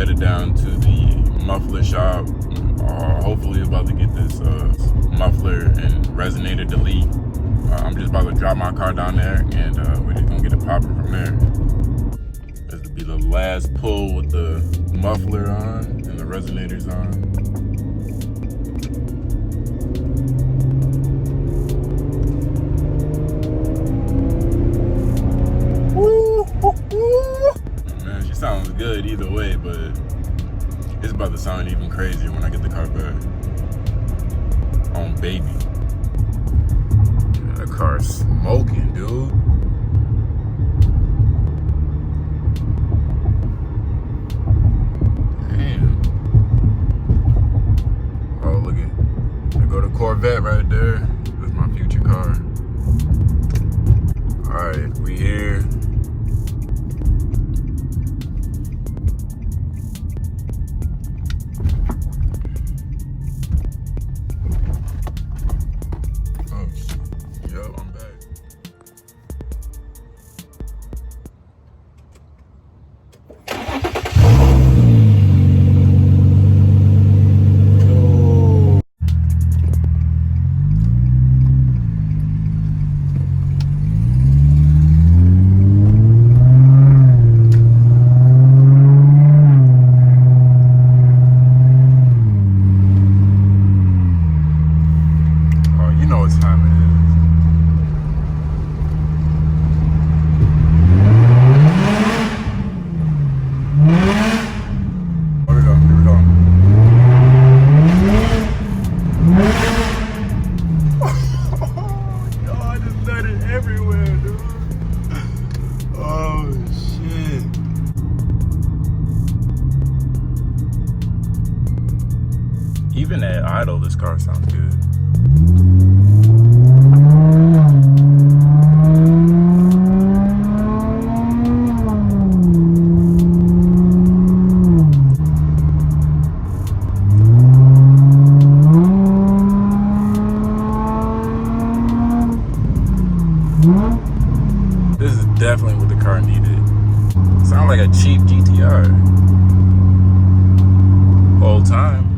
headed down to the muffler shop. Hopefully about to get this muffler and resonator delete. I'm just about to drop my car down there, and we're just gonna get it popping from there. This will be the last pull with the muffler on and the resonators on. Man, she sounds good either way, but it's about to sound even crazier when I get the car back. On baby. That car's smoking, dude. Damn. Oh, look at. There go the Corvette right there. That's my future car. Alright, we here. I'm back. Oh, you know what time it is. Everywhere, dude. Oh shit. Even at idle, this car sounds good. This is definitely what the car needed. Sound like a cheap GTR. Whole time.